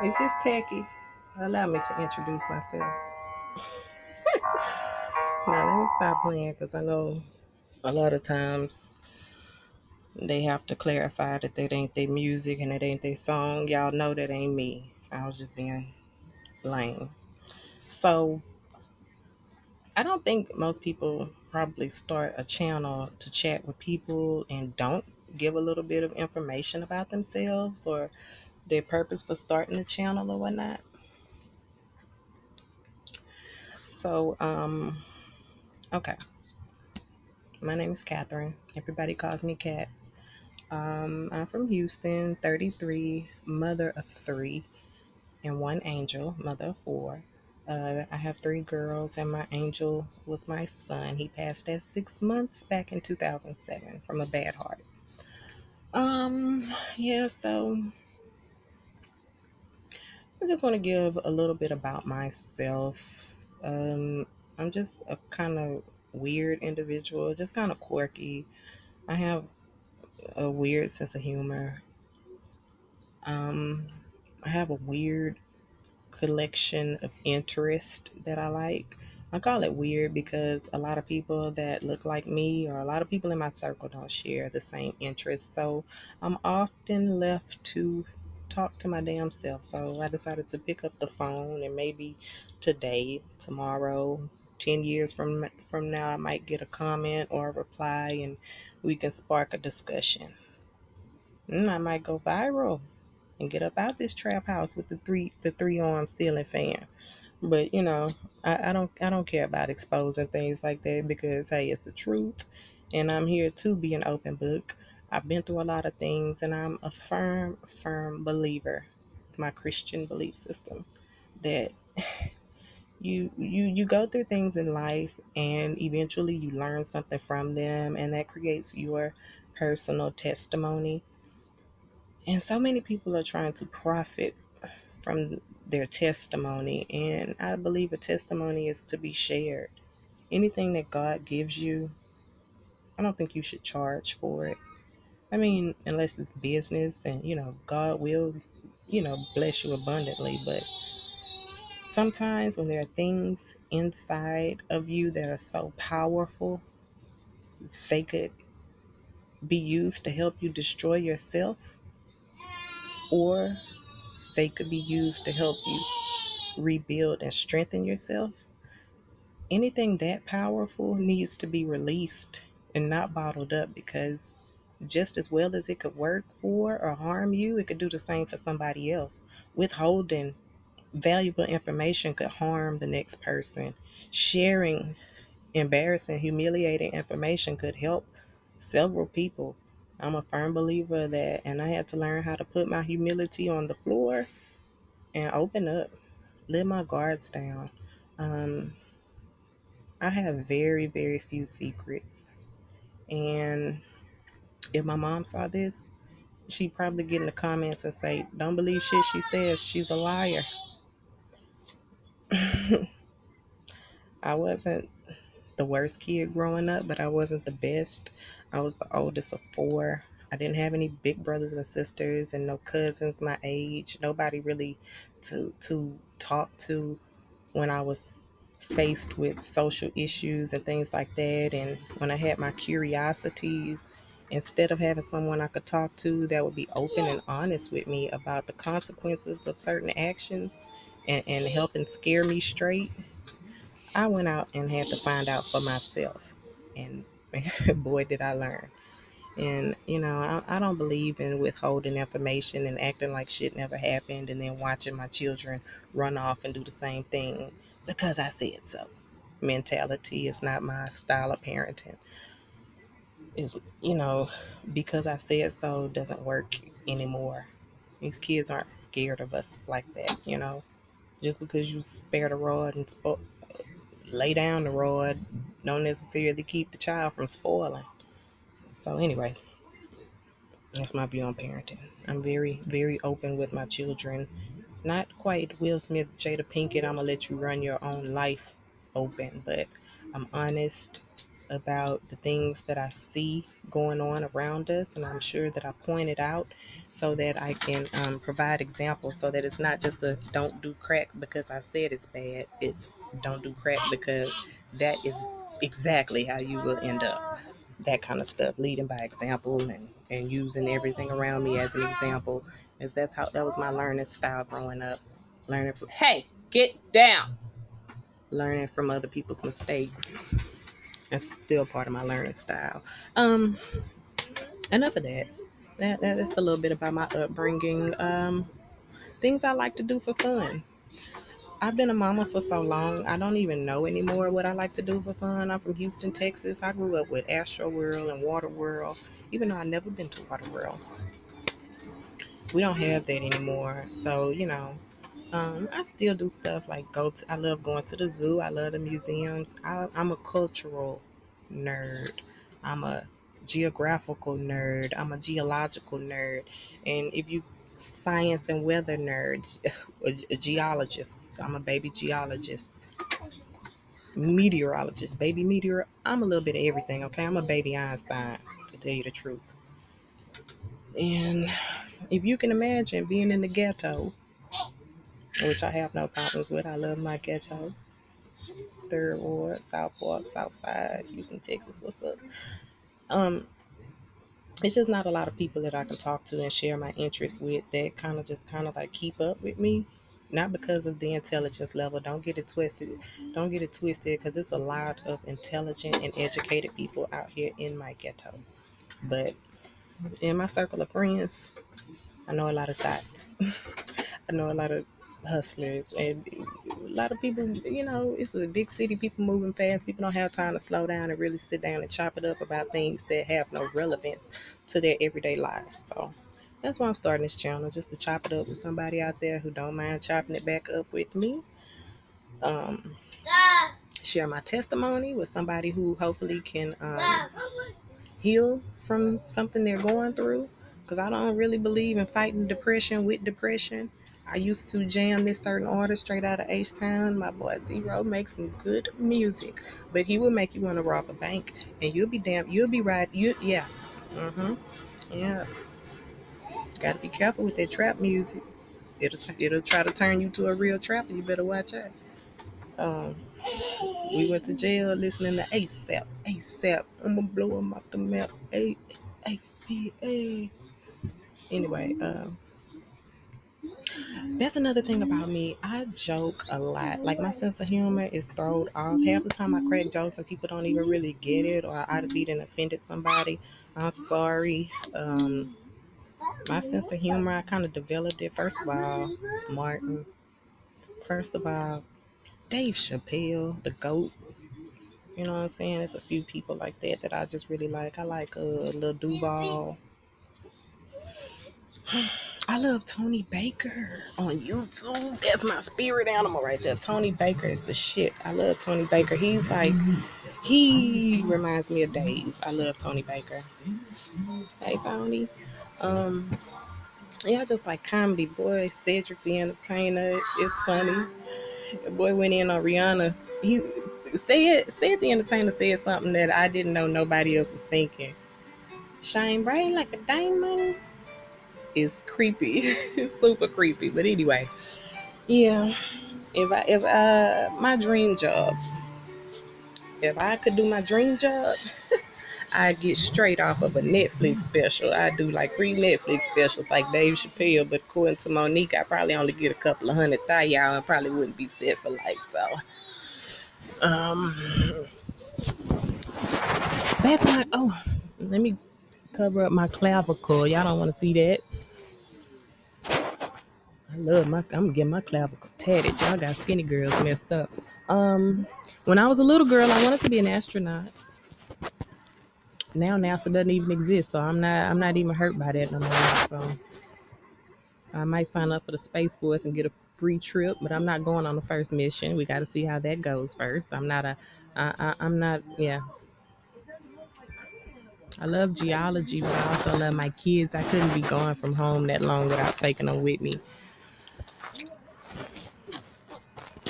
Is this tacky? Allow me to introduce myself. Now let me stop playing because I know a lot of times they have to clarify that that ain't their music and it ain't their song. Y'all know that ain't me. I was just being lame. So I don't think most people probably start a channel to chat with people and don't give a little bit of information about themselves or their purpose for starting the channel or whatnot. So, okay. My name is Catherine. Everybody calls me Cat. I'm from Houston, 33, mother of three, and one angel, mother of four. I have three girls, and my angel was my son. He passed at 6 months back in 2007 from a bad heart. Yeah, so I just want to give a little bit about myself. I'm just a kind of weird individual, just kind of quirky. I have a weird sense of humor. Um, I have a weird collection of interest that I like. I call it weird because a lot of people that look like me or a lot of people in my circle don't share the same interests. So I'm often left to talk to my damn self. So I decided to pick up the phone and maybe today, tomorrow, 10 years from now, I might get a comment or a reply and we can spark a discussion. I might go viral and get up out this trap house with the three arm ceiling fan. But I don't care about exposing things like that because hey, it's the truth, and I'm here to be an open book. I've been through a lot of things, and I'm a firm believer, my Christian belief system, that you go through things in life, and eventually you learn something from them, and that creates your personal testimony. And so many people are trying to profit from their testimony. And I believe a testimony is to be shared. Anything that God gives you, I don't think you should charge for it. I mean, unless it's business and, God will, bless you abundantly. But sometimes when there are things inside of you that are so powerful, they could be used to help you destroy yourself, or they could be used to help you rebuild and strengthen yourself. Anything that powerful needs to be released and not bottled up, because just as well as it could work for or harm you, it could do the same for somebody else. Withholding valuable information could harm the next person. Sharing embarrassing, humiliating information could help several people. I'm a firm believer of that, and I had to learn how to put my humility on the floor and open up, let my guards down. Um, I have very, very few secrets. And if my mom saw this, she'd probably get in the comments and say, "Don't believe shit she says. She's a liar." I wasn't the worst kid growing up, but I wasn't the best. I was the oldest of four. I didn't have any big brothers and sisters and no cousins my age. Nobody really to talk to when I was faced with social issues and things like that. And when I had my curiosities, instead of having someone I could talk to that would be open and honest with me about the consequences of certain actions and helping scare me straight, I went out and had to find out for myself. And boy, did I learn. And, I don't believe in withholding information and acting like shit never happened and then watching my children run off and do the same thing because I said so. Mentality is not my style of parenting. Is because I said so doesn't work anymore. These kids aren't scared of us like that. Just because you spare the rod and lay down the rod don't necessarily keep the child from spoiling. So anyway, that's my view on parenting. I'm very, very open with my children. Not quite Will Smith, Jada Pinkett, I'm going to let you run your own life open, but I'm honest. about the things that I see going on around us, and I'm sure that I point it out so that I can provide examples, so that it's not just a don't do crack because I said it's bad. It's don't do crack because that is exactly how you will end up. That kind of stuff, leading by example, and using everything around me as an example, as that was my learning style growing up. Learning from, hey, get down. Learning from other people's mistakes. That's still part of my learning style. Um, Enough of that. That's a little bit about my upbringing. Things I like to do for fun. I've been a mama for so long, I don't even know anymore what I like to do for fun. I'm from Houston, Texas. I grew up with Astro World and Water World, even though I never been to Water World. We don't have that anymore. So, I still do stuff like I love going to the zoo. I love the museums. I'm a cultural nerd. I'm a geographical nerd. I'm a geological nerd. And if you science and weather nerd, a geologist. I'm a baby geologist, meteorologist, baby meteor. I'm a little bit of everything. Okay, I'm a baby Einstein, to tell you the truth. And if you can imagine being in the ghetto, which I have no problems with. I love my ghetto. Third Ward, South Park, South Side, Houston, Texas. What's up? Um, it's just not a lot of people that I can talk to and share my interests with that kind of like keep up with me. Not because of the intelligence level. Don't get it twisted. Don't get it twisted, because it's a lot of intelligent and educated people out here in my ghetto. But in my circle of friends, I know a lot of thoughts. I know a lot of hustlers and a lot of people, it's a big city, people moving fast. People don't have time to slow down and really sit down and chop it up about things that have no relevance to their everyday lives. So that's why I'm starting this channel, just to chop it up with somebody out there who don't mind chopping it back up with me. Um, Share my testimony with somebody who hopefully can heal from something they're going through, because I don't really believe in fighting depression with depression. I used to jam this certain artist straight out of H-Town. My boy Zero makes some good music, but he will make you want to rob a bank, and you'll be right. Yeah, mm-hmm, yeah. Got to be careful with that trap music. It'll try to turn you to a real trapper. You better watch out. Um, we went to jail listening to ASAP. ASAP. I'ma blow him off the map. A. Anyway, that's another thing about me. I joke a lot. Like, my sense of humor is thrown off. Half the time I crack jokes and people don't even really get it, or I'd be done offended somebody. I'm sorry. My sense of humor, I kind of developed it. First of all, Martin. First of all, Dave Chappelle, the GOAT. You know what I'm saying? There's a few people like that I just really like. I like Lil Duval. I love Tony Baker on YouTube. That's my spirit animal right there. Tony Baker is the shit. I love Tony Baker. He reminds me of Dave. I love Tony Baker. Hey, Tony. Um, yeah, I just like comedy. Boy, Cedric the Entertainer is funny. The boy went in on Rihanna. He said the Entertainer said something that I didn't know nobody else was thinking. Shine bright like a diamond is creepy. It's super creepy. But anyway, yeah. If my dream job, if I could do my dream job, I'd get straight off of a Netflix special. I'd do like 3 Netflix specials like Dave Chappelle, but according to Monique, I probably only get a couple of hundred thousand, y'all, and probably wouldn't be set for life. So, um, let me cover up my clavicle. Y'all don't want to see that. I'm getting my clavicle tatted. Y'all got skinny girls messed up. When I was a little girl, I wanted to be an astronaut. Now NASA doesn't even exist, so I'm not even hurt by that no more. So I might sign up for the Space Force and get a free trip, but I'm not going on the first mission. We got to see how that goes first. I'm not. Yeah, I love geology, but I also love my kids. I couldn't be going from home that long without taking them with me.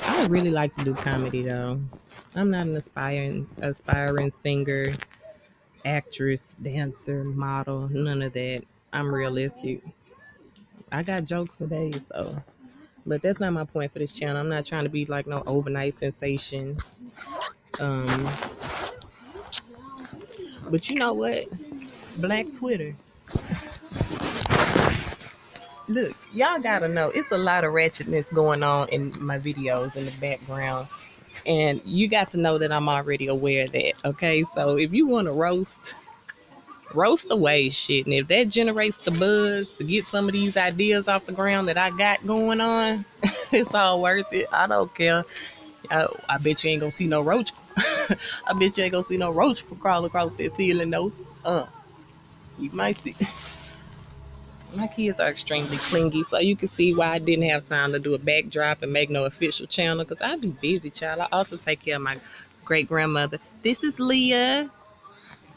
I would really like to do comedy though. I'm not an aspiring singer, actress, dancer, model, none of that. I'm realistic. I got jokes for days though. But that's not my point for this channel. I'm not trying to be like no overnight sensation. Um, but you know what? Black Twitter. Look, y'all gotta know it's a lot of ratchetness going on in my videos in the background. And you got to know that I'm already aware of that. Okay. So if you want to roast away shit. And if that generates the buzz to get some of these ideas off the ground that I got going on, it's all worth it. I don't care. I bet you ain't gonna see no roach. I bet you ain't gonna see no roach crawl across that ceiling though. You might see. My kids are extremely clingy, so you can see why I didn't have time to do a backdrop and make no official channel because I'd be busy, child. I also take care of my great grandmother. This is Leah.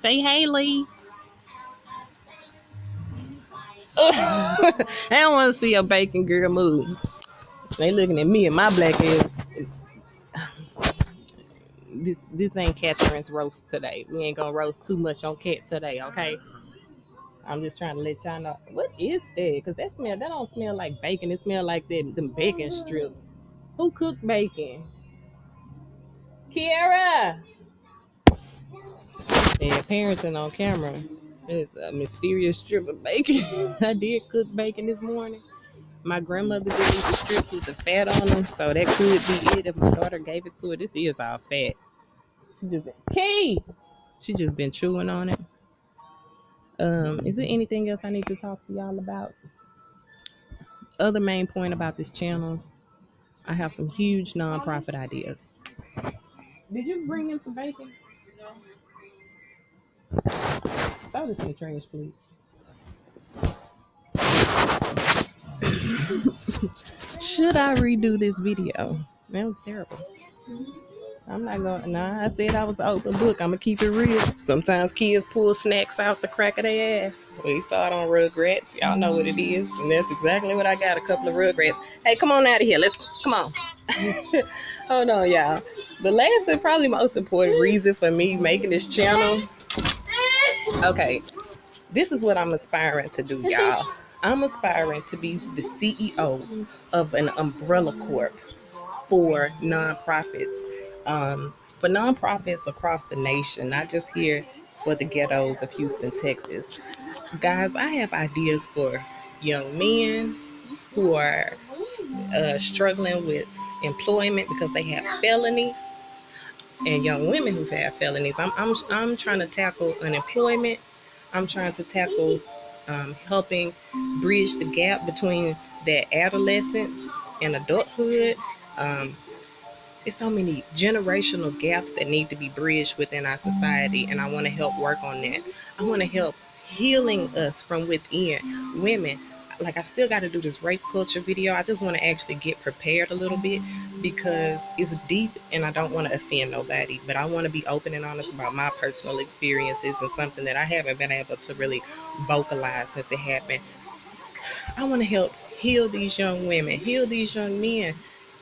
Say hey, Lee. I don't want to see a bacon girl move. They looking at me and my black ass. This ain't Catherine's roast today. We ain't gonna roast too much on Cat today, okay? I'm just trying to let y'all know what is that? Cause that don't smell like bacon. It smell like them bacon strips. Who cooked bacon? Kiara. And parenting on camera. It's a mysterious strip of bacon. I did cook bacon this morning. My grandmother did eat the strips with the fat on them, so that could be it if my daughter gave it to her. This is all fat. She just been Key. She just been chewing on it. Is there anything else I need to talk to y'all about? Other main point about this channel, I have some huge nonprofit ideas. Did you bring in some bacon? Throw this in the trash, please. Should I redo this video? That was terrible. I'm not gonna. Nah, I said I was an open book. I'm gonna keep it real. Sometimes kids pull snacks out the crack of their ass. We saw it on Rugrats. Y'all know what it is, and that's exactly what I got. A couple of Rugrats. Hey, come on out of here. Let's come on. Hold on, y'all. The last and probably most important reason for me making this channel. Okay, this is what I'm aspiring to do, y'all. I'm aspiring to be the CEO of an umbrella corp for nonprofits, for nonprofits across the nation, not just here for the ghettos of Houston, Texas. Guys, I have ideas for young men who are struggling with employment because they have felonies, and young women who have felonies. I'm trying to tackle unemployment. I'm trying to tackle helping bridge the gap between their adolescence and adulthood. Um, it's so many generational gaps that need to be bridged within our society, and I want to help work on that. I want to help healing us from within. Women, like, I still got to do this rape culture video. I just want to actually get prepared a little bit because it's deep and I don't want to offend nobody, but I want to be open and honest about my personal experiences and something that I haven't been able to really vocalize since it happened. I want to help heal these young women, heal these young men,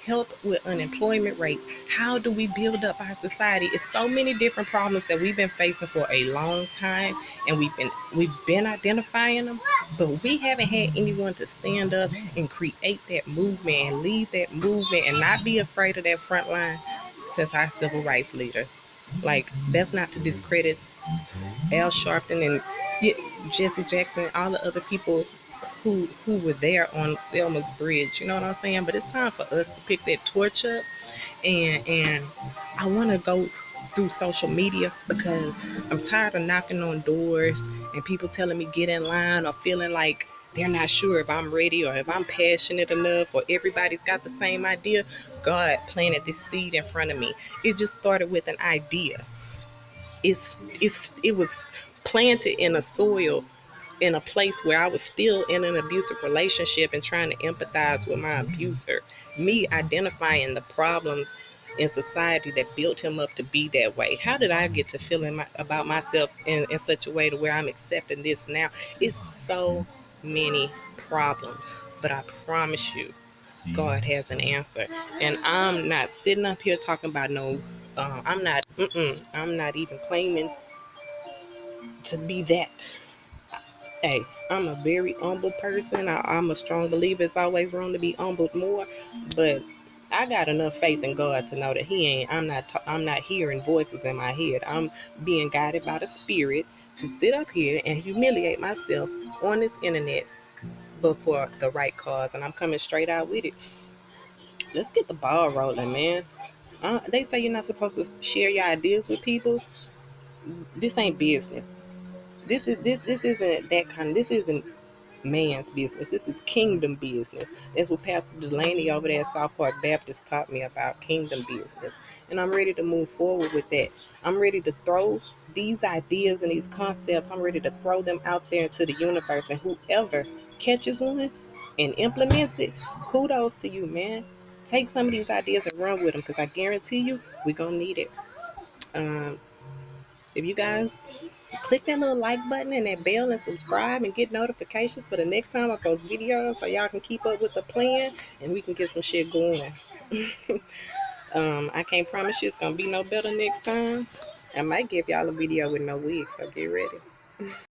help with unemployment rates. How do we build up our society? It's so many different problems that we've been facing for a long time, and we've been identifying them, but we haven't had anyone to stand up and create that movement and lead that movement and not be afraid of that front line since our civil rights leaders. Like, that's not to discredit Al Sharpton and Jesse Jackson, all the other people who were there on Selma's bridge. You know what I'm saying? But it's time for us to pick that torch up, and I want to go through social media because I'm tired of knocking on doors and people telling me get in line or feeling like they're not sure if I'm ready or if I'm passionate enough or everybody's got the same idea. God planted this seed in front of me. It just started with an idea. It was planted in a soil in a place where I was still in an abusive relationship and trying to empathize with my abuser. Me identifying the problems in society that built him up to be that way. How did I get to feeling about myself in such a way to where I'm accepting this now? It's so many problems, but I promise you, God has an answer. And I'm not sitting up here talking about no I'm not even claiming to be that. Hey, I'm a very humble person. I'm a strong believer. It's always room to be humbled more, but I got enough faith in God to know that He ain't. I'm not hearing voices in my head. I'm being guided by the Spirit to sit up here and humiliate myself on this internet, but for the right cause. And I'm coming straight out with it. Let's get the ball rolling, man. They say you're not supposed to share your ideas with people. This ain't business. This isn't that kind. This isn't man's business. This is kingdom business. That's what Pastor Delaney over there at South Park Baptist taught me about kingdom business. And I'm ready to move forward with that. I'm ready to throw these ideas and these concepts, I'm ready to throw them out there into the universe. And whoever catches one and implements it, kudos to you, man. Take some of these ideas and run with them, because I guarantee you we're going to need it. Um, if you guys click that little like button and that bell and subscribe and get notifications for the next time I post videos, so y'all can keep up with the plan and we can get some shit going. I can't promise you it's gonna be no better next time. I might give y'all a video with no wig, so get ready.